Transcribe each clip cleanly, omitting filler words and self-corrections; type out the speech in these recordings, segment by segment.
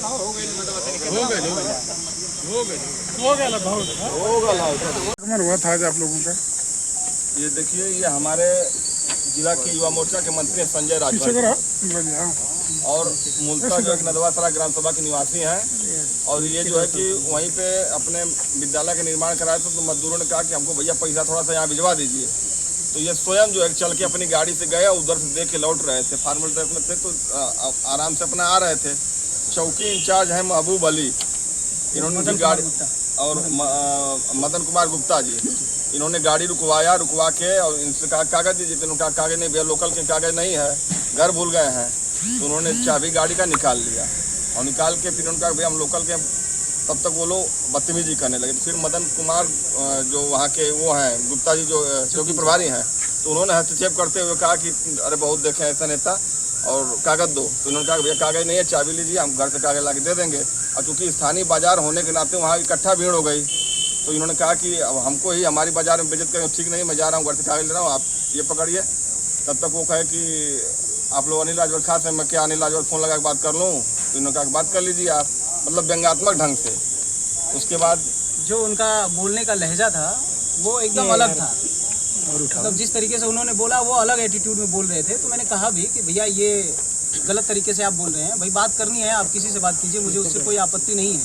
हुआ था आज आप लोगों का? ये देखिए, ये हमारे जिला के युवा मोर्चा के मंत्री संजय राजभर और मूलतः जो है नदवासरा ग्राम सभा के निवासी हैं। और ये जो है कि वहीं पे अपने विद्यालय का निर्माण कराए थे, तो मजदूरों ने कहा कि हमको भैया पैसा थोड़ा सा यहाँ भिजवा दीजिए। तो ये स्वयं जो है चल के अपनी गाड़ी से गए, उधर से देख के लौट रहे थे। फार्मल ड्रेस में थे तो आराम से अपना आ रहे थे। चौकी इंचार्ज है महबूब अली, इन्होंने गाड़ी और मदन कुमार गुप्ता जी, इन्होंने गाड़ी रुकवा के और इनसे कहा कागज दीजिए। तो उन्होंने कहा कागज नहीं भैया, लोकल के कागज नहीं है, घर भूल गए हैं। तो उन्होंने चाबी गाड़ी का निकाल लिया और निकाल के फिर उनका भैया हम लोकल के। तब तक वो लोग बदतमीजी करने लगे। तो फिर मदन कुमार जो वहाँ के वो हैं गुप्ता जी जो चौकी प्रभारी हैं, तो उन्होंने हस्तक्षेप करते हुए कहा कि अरे बहुत देखे ऐसा नेता और कागज दो। तो उन्होंने कहा भैया कागज नहीं है, चाबी लीजिए, हम घर से कागज ला के दे देंगे। और चूँकि स्थानीय बाजार होने के नाते वहाँ इकट्ठा भीड़ हो गई, तो इन्होंने कहा कि अब हमको ही हमारी बाजार में बेइज्जत करें, ठीक नहीं, मैं जा रहा हूँ घर से कागज ले रहा हूँ, आप ये पकड़िए। तब तक वो कहे कि आप लोग अनिल राजभर खास है, मैं क्या अनिल राजभर फ़ोन लगा के बात कर लूँ? तो इन्होंने कहा कि बात कर लीजिए आप, मतलब व्यंग्यात्मक ढंग से। उसके बाद जो उनका बोलने का लहजा था वो एकदम अलग था। मतलब जिस तरीके से उन्होंने बोला वो अलग एटीट्यूड में बोल रहे थे। तो मैंने कहा भी कि भैया ये गलत तरीके से आप बोल रहे हैं, भाई बात करनी है आप किसी से बात कीजिए, मुझे उससे कोई आपत्ति नहीं है।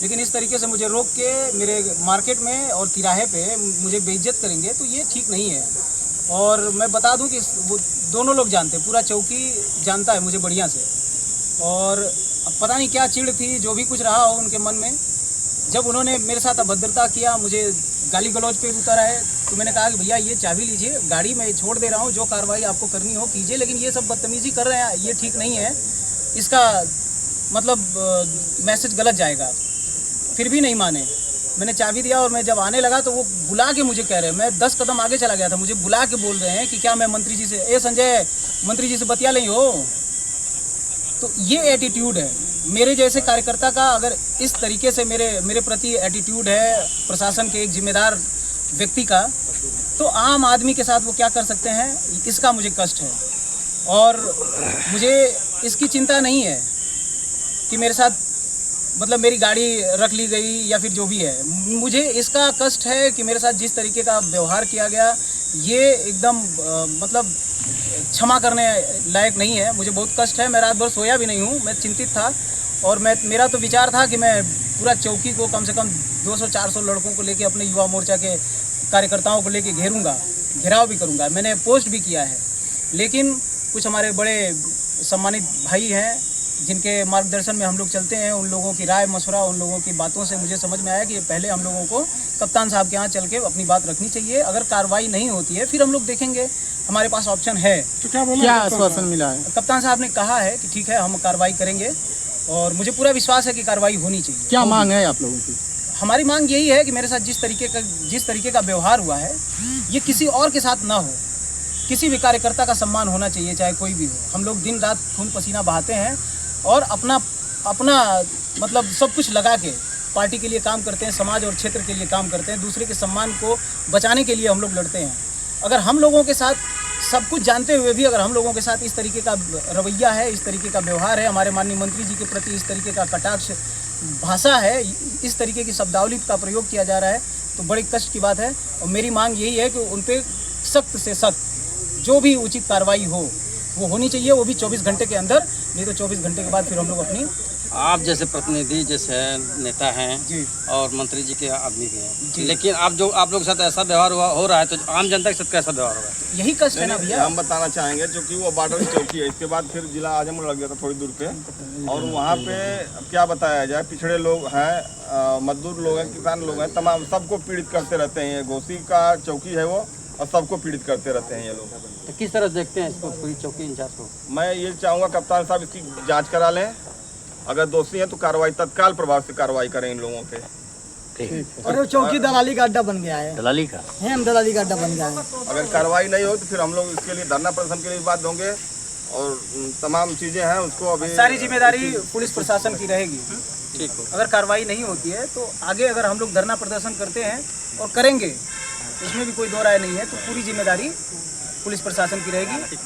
लेकिन इस तरीके से मुझे रोक के मेरे मार्केट में और तिराहे पे मुझे बेइज्जत करेंगे तो ये ठीक नहीं है। और मैं बता दूं कि वो दोनों लोग जानते हैं, पूरा चौकी जानता है मुझे बढ़िया से। और अब पता नहीं क्या चिढ़ थी, जो भी कुछ रहा हो उनके मन में, जब उन्होंने मेरे साथ अभद्रता किया, मुझे गाली गलौज पे उतर आए, तो मैंने कहा कि भैया ये चाबी लीजिए, गाड़ी मैं छोड़ दे रहा हूँ, जो कार्रवाई आपको करनी हो कीजिए, लेकिन ये सब बदतमीजी कर रहे हैं, ये ठीक नहीं है, इसका मतलब मैसेज गलत जाएगा। फिर भी नहीं माने। मैंने चाबी दिया और मैं जब आने लगा तो वो बुला के मुझे कह रहे हैं, मैं 10 कदम आगे चला गया था, मुझे बुला के बोल रहे हैं कि क्या मैं मंत्री जी से, ए संजय मंत्री जी से बतिया नहीं हो? तो ये एटीट्यूड है मेरे जैसे कार्यकर्ता का। अगर इस तरीके से मेरे प्रति एटीट्यूड है प्रशासन के एक जिम्मेदार व्यक्ति का, तो आम आदमी के साथ वो क्या कर सकते हैं, इसका मुझे कष्ट है। और मुझे इसकी चिंता नहीं है कि मेरे साथ मतलब मेरी गाड़ी रख ली गई या फिर जो भी है, मुझे इसका कष्ट है कि मेरे साथ जिस तरीके का व्यवहार किया गया ये एकदम मतलब क्षमा करने लायक नहीं है। मुझे बहुत कष्ट है, मैं रात भर सोया भी नहीं हूँ, मैं चिंतित था। और मेरा तो विचार था कि मैं पूरा चौकी को कम से कम 200-400 लड़कों को लेके अपने युवा मोर्चा के कार्यकर्ताओं को लेके घेरूंगा, घेराव भी करूंगा, मैंने पोस्ट भी किया है। लेकिन कुछ हमारे बड़े सम्मानित भाई हैं जिनके मार्गदर्शन में हम लोग चलते हैं, उन लोगों की राय मशवरा, उन लोगों की बातों से मुझे समझ में आया कि पहले हम लोगों को कप्तान साहब के यहाँ चल के अपनी बात रखनी चाहिए। अगर कार्रवाई नहीं होती है फिर हम लोग देखेंगे, हमारे पास ऑप्शन है। तो क्या आश्वासन मिला है? कप्तान साहब ने कहा है कि ठीक है हम कार्रवाई करेंगे और मुझे पूरा विश्वास है कि कार्रवाई होनी चाहिए। क्या मांग है आप लोगों की? हमारी मांग यही है कि मेरे साथ जिस तरीके का व्यवहार हुआ है ये किसी और के साथ ना हो। किसी भी कार्यकर्ता का सम्मान होना चाहिए, चाहे कोई भी हो। हम लोग दिन रात खून पसीना बहाते हैं और अपना मतलब सब कुछ लगा के पार्टी के लिए काम करते हैं, समाज और क्षेत्र के लिए काम करते हैं, दूसरे के सम्मान को बचाने के लिए हम लोग लड़ते हैं। अगर हम लोगों के साथ सब कुछ जानते हुए भी अगर हम लोगों के साथ इस तरीके का रवैया है, इस तरीके का व्यवहार है, हमारे माननीय मंत्री जी के प्रति इस तरीके का कटाक्ष भाषा है, इस तरीके की शब्दावली का प्रयोग किया जा रहा है, तो बड़ी कष्ट की बात है। और मेरी मांग यही है कि उन पर सख्त से सख्त जो भी उचित कार्रवाई हो वो होनी चाहिए, वो भी 24 घंटे के अंदर, नहीं तो 24 घंटे के बाद फिर हम लोग अपनी। आप जैसे प्रतिनिधि जैसे नेता हैं जी और मंत्री जी के आदमी भी हैं, लेकिन आप लोग के साथ ऐसा व्यवहार हो रहा है तो आम जनता के साथ कैसा व्यवहार हो रहा है? यही कष्ट है ना भैया। हम बताना चाहेंगे, क्योंकि वो बॉर्डर चौकी है, इसके बाद फिर जिला आजमगढ़ लग गया था थोड़ी दूर पे। और वहाँ पे क्या बताया जाए, पिछड़े लोग हैं, मजदूर लोग हैं, किसान लोग हैं, तमाम सबको पीड़ित करते रहते हैं। ये घोसी का चौकी है वो, और सबको पीड़ित करते रहते हैं ये लोग। तो किस तरह देखते हैं इसको, पूरी चौकी इंचार्ज को? मैं ये चाहूँगा कप्तान साहब इसकी जांच करा लें, अगर दोषी हैं तो कार्रवाई तत्काल प्रभाव से कार्रवाई करें इन लोगों पे। और वो चौकी दलाली का अड्डा बन गया है, दलाली का दलाली का अड्डा बन गया है। अगर कार्रवाई नहीं हो तो फिर हम लोग इसके लिए धरना प्रदर्शन के लिए बात होंगे और तमाम चीज़ें हैं उसको अभी सारी जिम्मेदारी पुलिस प्रशासन की रहेगी। ठीक। अगर कार्रवाई नहीं होती है तो आगे अगर हम लोग धरना प्रदर्शन करते हैं और करेंगे, उसमें भी कोई दो राय नहीं है, तो पूरी जिम्मेदारी पुलिस प्रशासन की रहेगी।